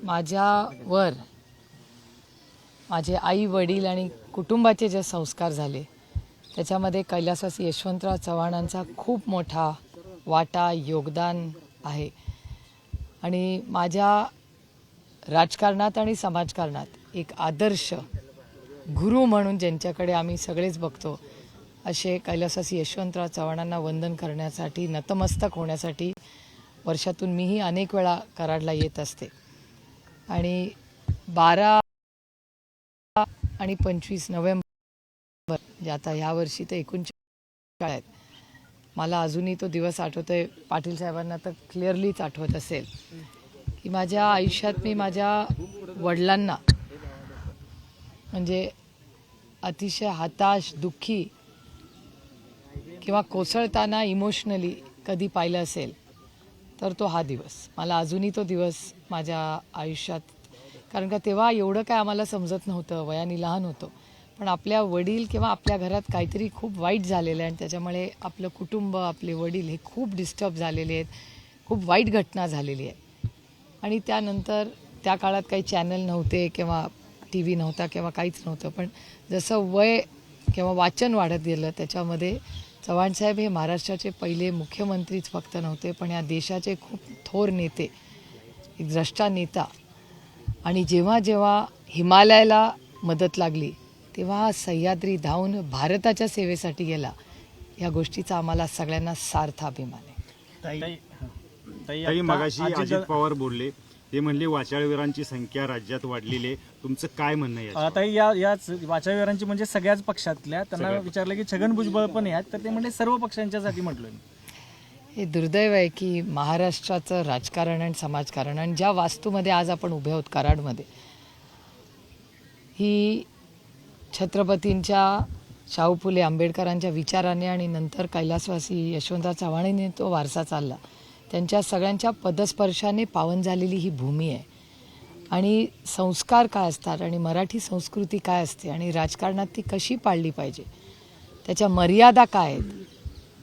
माझ्यावर माझे आई वडील आणि कुटुंबाचे जे संस्कार झाले त्याच्यामध्ये कैलासवासी यशवंतराव चव्हाणांचा खूप मोठा वाटा योगदान आहे आणि माझ्या राजकारणात आणि समाजकारणात एक आदर्श गुरु म्हणून ज्यांच्याकडे आम्ही सगळेच बघतो असे कैलासवासी यशवंतराव चव्हाणांना वंदन करण्यासाठी नतमस्तक होण्यासाठी वर्षातून मीही अनेक वेळा कराडला येत असते आणि 12 आणि 25 नोव्हेंबर जे आता ह्या वर्षी तर 39 आहेत. मला अजूनही तो दिवस आठवतोय. पाटील साहेबांना तर क्लिअरलीच आठवत असेल की माझ्या आयुष्यात मी माझ्या वडिलांना म्हणजे अतिशय हताश दुःखी किंवा कोसळताना इमोशनली कधी पाहिलं असेल तर तो हा दिवस. मला अजूनही तो दिवस माझ्या आयुष्यात, कारण का तेव्हा एवढं काय आम्हाला समजत नव्हतं, वयाने लहान होतो, पण आपल्या वडील किंवा आपल्या घरात काहीतरी खूप वाईट झालेलं आहे आणि त्याच्यामुळे आपलं कुटुंब आपले वडील हे खूप डिस्टर्ब झालेले आहेत, खूप वाईट घटना झालेली आहे. आणि त्यानंतर त्या काळात काही चॅनल नव्हते किंवा टी व्ही नव्हता किंवा काहीच नव्हतं, पण जसं वय किंवा वाचन वाढत गेलं त्याच्यामध्ये चव्हाणसाहेब हे महाराष्ट्राचे पहिले मुख्यमंत्रीच फक्त नव्हते, पण या देशाचे खूप थोर नेते, एक द्रष्टा नेता. आणि जेव्हा जेव्हा हिमालयाला मदत लागली तेव्हा हा सह्याद्री धावून भारताच्या सेवेसाठी गेला. या गोष्टीचा आम्हाला सगळ्यांना सार्थ अभिमान आहे. ताई मगाशी अजित पवार बोलले, ते म्हणले वाचाळवीरांची संख्या राज्यात वाढलेली आहे. तुमचं काय म्हणणं आहे? आता याच वाचाळवीरांची म्हणजे सगळ्याच पक्षातल्या, त्यांना विचारलं की छगन भुजबळ पण आहेत, तर ते म्हणले सर्व पक्षांच्यासाठी म्हटलं. हे दुर्दैव आहे की महाराष्ट्राचं राजकारण आणि समाजकारण आणि ज्या वास्तूमध्ये आज आपण उभे आहोत कराडमध्ये, ही छत्रपतींच्या शाहू फुले आंबेडकरांच्या विचाराने आणि नंतर कैलासवासी यशवंतराव चव्हाणांनी तो वारसा चालला, त्यांच्या सगळ्यांच्या पदस्पर्शाने पावन झालेली ही भूमी आहे. आणि संस्कार काय असतात आणि मराठी संस्कृती काय असते आणि राजकारणात ती कशी पाळली पाहिजे, त्याच्या मर्यादा काय आहेत,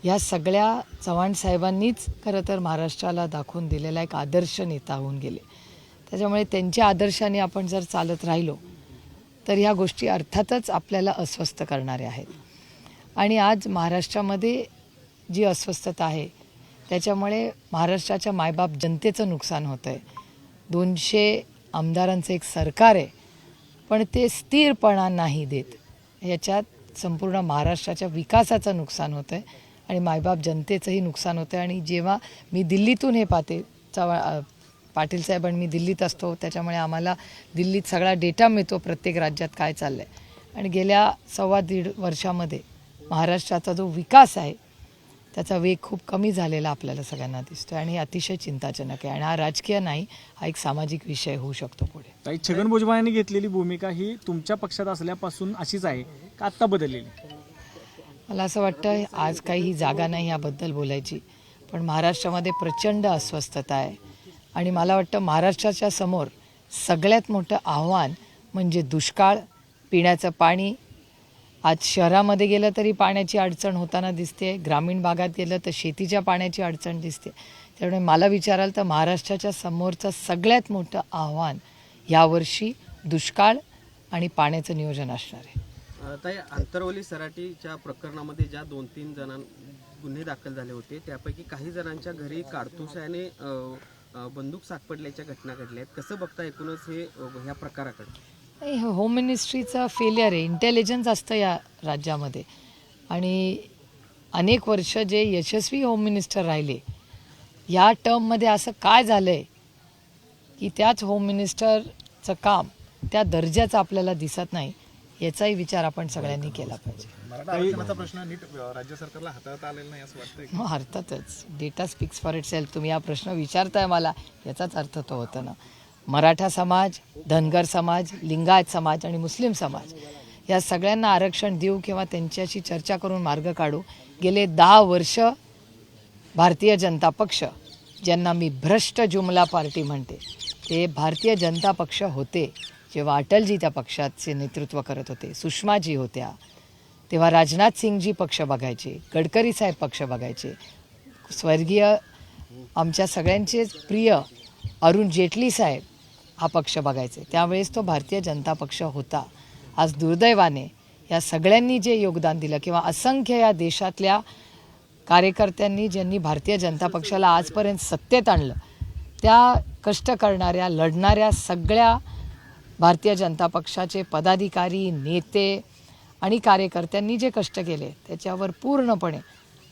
ह्या सगळ्या चव्हाण साहेबांनीच खरं तर महाराष्ट्राला दाखवून दिलेला एक आदर्श नेता होऊन गेले. त्याच्यामुळे त्यांच्या आदर्शाने आपण जर चालत राहिलो तर ह्या गोष्टी अर्थातच आपल्याला अस्वस्थ करणाऱ्या आहेत. आणि आज महाराष्ट्रामध्ये जी अस्वस्थता आहे त्याच्यामुळे महाराष्ट्राच्या मायबाप जनतेचं नुकसान होतं आहे. 200 आमदारांचं एक सरकार आहे, पण ते स्थिरपणा नाही देत. याच्यात संपूर्ण महाराष्ट्राच्या विकासाचं नुकसान होतं आहे आणि मायबाप जनतेचंही नुकसान होतं आहे. आणि जेव्हा मी दिल्लीतून हे पाहते, पाटील साहेब आणि मी दिल्लीत असतो, त्याच्यामुळे आम्हाला दिल्लीत सगळा डेटा मिळतो प्रत्येक राज्यात काय चाललं आहे. आणि गेल्या 1.25 वर्षामध्ये महाराष्ट्राचा जो विकास आहे त्याचा वेग खूप कमी झालेला आपल्याला सगळ्यांना दिसतो आणि हे अतिशय चिंताजनक आहे. आणि हा राजकीय नाही, हा एक सामाजिक विषय होऊ शकतो पुढे. ताई, छगन भुजबळांनी घेतलेली भूमिका ही तुमच्या पक्षात असल्यापासून अशीच आहे का आत्ता बदललेली? मला असं वाटतं आज काही ही जागा नाही याबद्दल बोलायची, पण महाराष्ट्रामध्ये प्रचंड अस्वस्थता आहे. आणि मला वाटतं महाराष्ट्राच्या समोर सगळ्यात मोठं आव्हान म्हणजे दुष्काळ, पिण्याचं पाणी. आज शहरामध्ये गेलं तरी पाण्याची अडचण होताना दिसते, ग्रामीण भागात गेलं तर शेतीच्या पाण्याची अडचण दिसते. त्यामुळे मला विचाराल तर महाराष्ट्राच्या समोरचं सगळ्यात मोठं आव्हान यावर्षी दुष्काळ आणि पाण्याचं नियोजन असणार आहे. ताई, आंतरवली सराटीच्या प्रकरणामध्ये ज्या 2-3 गुन्हे दाखल झाले होते त्यापैकी काही जणांच्या घरी काडतुसाने बंदूक सापडल्याच्या घटना घडल्या आहेत. कसं बघता एकूणच हे ह्या प्रकाराकडे? होम मिनिस्ट्रीचं फेलियर आहे. इंटेलिजन्स असतं या राज्यामध्ये आणि अनेक वर्ष जे यशस्वी होम मिनिस्टर राहिले या टर्ममध्ये असं काय झालं आहे की त्याच होम मिनिस्टरचं काम त्या दर्जाचं आपल्याला दिसत नाही, याचाही विचार आपण सगळ्यांनी केला पाहिजे. मराठा प्रश्न नीट राज्य सरकारला हाताळता आलेला नाही असं वाटतंय? अर्थातच data speaks for it self. तुम्ही हा प्रश्न विचारताय मला, याचाच अर्थ तो होतो ना. मराठा समाज, धनगर समाज, लिंगायत समाज आणि मुस्लिम समाज या सगळ्यांना आरक्षण देऊ किंवा त्यांच्याशी चर्चा करून मार्ग काढू. गेले 10 वर्ष भारतीय जनता पक्ष, ज्यांना मी भ्रष्ट जुमला पार्टी म्हणते, ते भारतीय जनता पक्ष होते जेव्हा अटलजी त्या पक्षाचे नेतृत्व करत होते, सुषमाजी होत्या तेव्हा राजनाथ सिंगजी पक्ष बघायचे, गडकरी साहेब पक्ष बघायचे, स्वर्गीय आमच्या सगळ्यांचेच प्रिय अरुण जेटली साहेब हा पक्ष बघायचे, त्यावेळेस तो भारतीय जनता पक्ष होता. आज दुर्दैवाने या सगळ्यांनी जे योगदान दिलं किंवा असंख्य या देशातल्या कार्यकर्त्यांनी ज्यांनी भारतीय जनता पक्षाला आजपर्यंत सत्तेत आणलं, त्या कष्ट करणाऱ्या लढणाऱ्या सगळ्या भारतीय जनता पक्षाचे पदाधिकारी, नेते आणि कार्यकर्त्यांनी जे कष्ट केले त्याच्यावर पूर्णपणे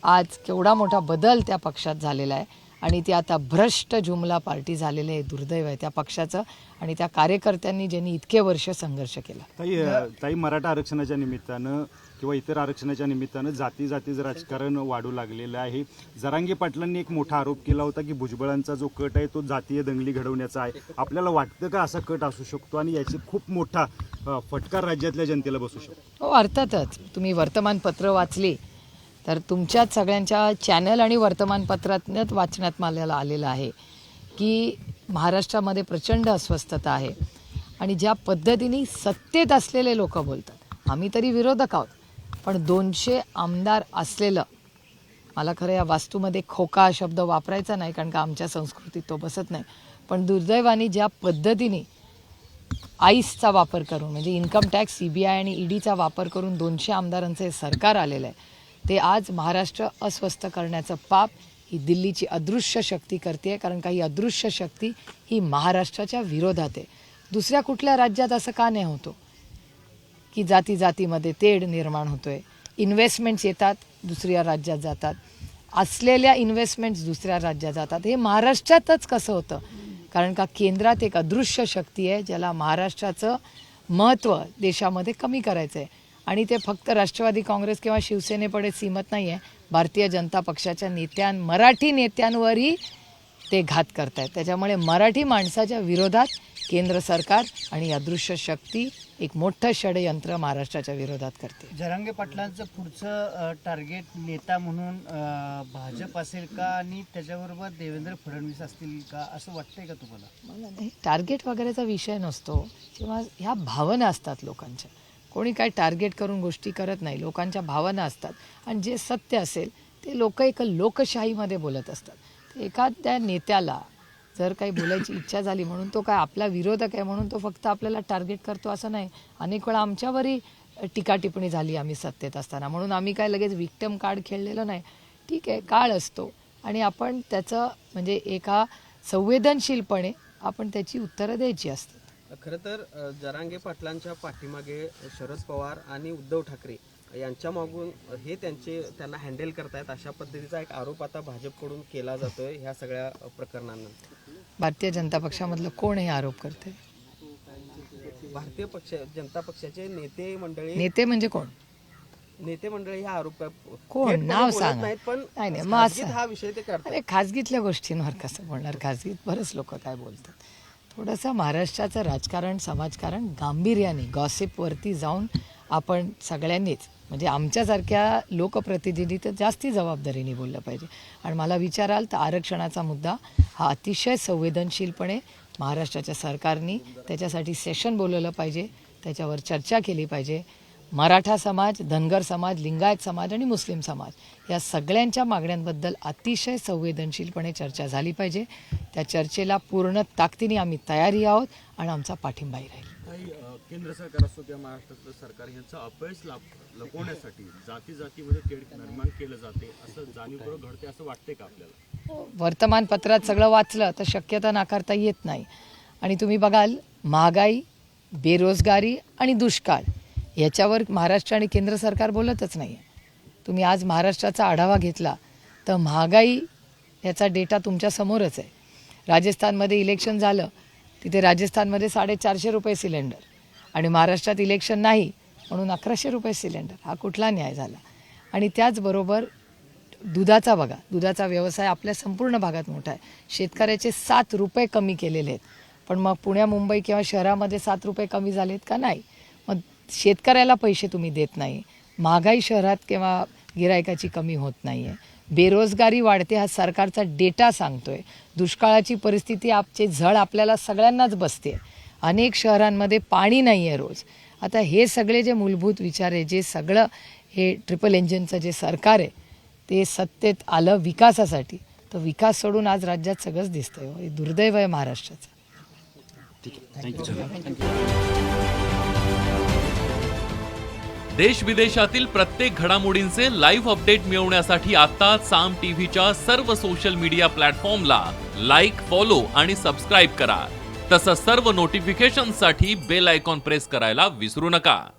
आज केवढा मोठा बदल त्या पक्षात झालेला आहे आणि ती आता भ्रष्ट जुमला पार्टी झालेली आहे. दुर्दैव आहे त्या पक्षाचं आणि त्या कार्यकर्त्यांनी ज्यांनी इतके वर्ष संघर्ष केला. ताई मराठा आरक्षणाच्या निमित्तानं किंवा इतर आरक्षणाच्या निमित्तानं जातीचं राजकारण वाढू लागलेलं आहे. जरांगे पाटलांनी एक मोठा आरोप केला होता की भुजबळांचा जो कट आहे तो जातीय दंगली घडवण्याचा आहे. आपल्याला वाटतं का असा कट असू शकतो आणि याची खूप मोठा फटकार राज्यातल्या जनतेला बसू शकतो? हो, अर्थातच. तुम्ही वर्तमानपत्र वाचली तर तुमच्याच सगळ्यांच्या चॅनल आणि वर्तमानपत्रातच वाचण्यात मला आलेलं आहे की महाराष्ट्रामध्ये प्रचंड अस्वस्थता आहे आणि ज्या पद्धतीने सत्तेत असलेले लोक बोलतात, आम्ही तरी विरोधक आहोत, पण 200 आमदार असलेलं, मला खरं या वास्तूमध्ये खोका हा शब्द वापरायचा नाही कारण का आमच्या संस्कृतीत तो बसत नाही, पण दुर्दैवाने ज्या पद्धतीने आईसचा वापर करून म्हणजे इन्कम टॅक्स, CBI आणि EDचा वापर करून 200 आमदारांचं हे सरकार आलेलं आहे, ते आज महाराष्ट्र अस्वस्थ करण्याचं पाप ही दिल्लीची अदृश्य शक्ती करते. कारण का ही अदृश्य शक्ती ही महाराष्ट्राच्या विरोधात आहे. दुसऱ्या कुठल्या राज्यात असं का नाही होतो की जातीमध्ये तेढ निर्माण होतोय, इन्व्हेस्टमेंट्स येतात दुसऱ्या राज्यात जातात, असलेल्या इन्व्हेस्टमेंट्स दुसऱ्या राज्यात जातात. हे महाराष्ट्रातच कसं होतं? कारण का केंद्रात एक अदृश्य शक्ती आहे ज्याला महाराष्ट्राचं महत्त्व देशामध्ये कमी करायचं आहे आणि ते फक्त राष्ट्रवादी काँग्रेस किंवा शिवसेनेपुढे सीमित नाही आहे. भारतीय जनता पक्षाच्या मराठी नेत्यांवरही ते घात करतायत. त्याच्यामुळे मराठी माणसाच्या विरोधात केंद्र सरकार आणि अदृश्य शक्ती एक मोठं षडयंत्र महाराष्ट्राच्या विरोधात करते. जरांगे पाटलांचं पुढचं टार्गेट नेता म्हणून भाजप असेल का आणि त्याच्याबरोबर देवेंद्र फडणवीस असतील का, असं वाटतंय का तुम्हाला? मला नाही, टार्गेट वगैरेचा विषय नसतो किंवा ह्या भावना असतात लोकांच्या. कोणी काय टार्गेट करून गोष्टी करत नाही, लोकांच्या भावना असतात आणि जे सत्य असेल ते लोक एक लोकशाहीमध्ये बोलत असतात. एखाद्या नेत्याला जर काही बोलायची इच्छा झाली म्हणून तो काय आपला विरोधक आहे म्हणून तो फक्त आपल्याला टार्गेट करतो असं नाही. अनेक वेळा आमच्यावरही टीका टिप्पणी झाली आम्ही सत्तेत असताना, म्हणून आम्ही काय लगेच विक्टिम कार्ड खेळलेलं नाही. ठीक आहे, काळ असतो आणि आपण त्याचं म्हणजे एका संवेदनशीलपणे आपण त्याची उत्तरं द्यायची असतात. खरं तर जरांगे पाटलांच्या पाठीमागे शरद पवार आणि उद्धव ठाकरे यांच्या मागून हे त्यांना हँडल करतायत अशा पद्धतीचा एक आरोप आता भाजपकडून केला जातोय ह्या सगळ्या प्रकरणांनंतर. भारतीय जनता पक्षामधलं कोण हे आरोप करते? भारतीय जनता पक्षाचे नेते मंडळी. नेते म्हणजे कोण? नेते मंडळी हा आरोप कोण नाव सांग? पण नाही मग असं हा विषय ते करतात. अरे खाजगीतल्या गोष्टींवर कसं बोलणार? खाजगीत बरंच लोक काय बोलतात. थोडंसं महाराष्ट्राचं राजकारण समाजकारण गांभीर्याने गॉसिपवरती जाऊन आपण सगळ्यांनीच म्हणजे आमच्यासारख्या लोकप्रतिनिधी तर जास्ती जबाबदारीने बोललं पाहिजे. आणि मला विचाराल तर आरक्षणाचा मुद्दा हा अतिशय संवेदनशीलपणे महाराष्ट्राच्या सरकारने त्याच्यासाठी सेशन बोलवलं पाहिजे, त्याच्यावर चर्चा केली पाहिजे. मराठा समाज, धनगर समाज, लिंगायत समाज आणि मुस्लिम समाज या सगळ्यांच्या मागण्यांबद्दल अतिशय संवेदनशीलपणे चर्चा झाली पाहिजे. त्या चर्चेला पूर्ण ताकदीने आम्ही तयारी आहोत आणि आमचा पाठिंबाही राहील. केंद्र सरकार असो किंवा महाराष्ट्राचं सरकार यांचं अपयश लपवण्यासाठी जातीमध्ये तेढ निर्माण केलं जाते असं जाणीवपूर्वक घडते असं वाटतंय का आपल्याला? वर्तमानपत्रात सगळं वाचलं तर शक्यता नाकारता येत नाही. आणि तुम्ही बघाल महागाई, बेरोजगारी आणि दुष्काळ याच्यावर महाराष्ट्र आणि केंद्र सरकार बोलतच नाही आहे. तुम्ही आज महाराष्ट्राचा आढावा घेतला तर महागाई याचा डेटा तुमच्या समोरच आहे. राजस्थानमध्ये इलेक्शन झालं, तिथे राजस्थानमध्ये 450 रुपये सिलेंडर आणि महाराष्ट्रात इलेक्शन नाही म्हणून 1100 रुपये सिलेंडर. हा कुठला न्याय झाला? आणि त्याचबरोबर दुधाचा बघा, दुधाचा व्यवसाय आपल्या संपूर्ण भागात मोठा आहे. शेतकऱ्याचे 7 रुपये कमी केलेले आहेत, पण मग पुण्या मुंबई किंवा शहरामध्ये 7 रुपये कमी झालेत का? नाही. मग शेतकऱ्याला पैसे तुम्ही देत नाही. महागाई शहरात किंवा गिरायकाची कमी होत नाही आहे. बेरोजगारी वाढते हा सरकारचा डेटा सांगतोय. दुष्काळाची परिस्थिती आपचे झळ आपल्याला सगळ्यांनाच बसते. अनेक शहरांमध्ये पाणी नाही आहे रोज. आता हे सगळे जे मूलभूत विचार आहे, जे सगळं हे ट्रिपल इंजिनचं जे सरकार आहे ते सत्तेत आलं विकासासाठी, तर विकास सोडून आज राज्यात सगळंच दिसतंय हो. हे दुर्दैव आहे महाराष्ट्राचं. देश विदेशातील प्रत्येक घडामोडींचे लाईव्ह अपडेट मिळवण्यासाठी आता साम टीव्हीच्या सर्व सोशल मीडिया प्लॅटफॉर्मला लाईक, फॉलो आणि सबस्क्राईब करा. तसंच सर्व नोटिफिकेशनसाठी बेल आयकॉन प्रेस करायला विसरू नका.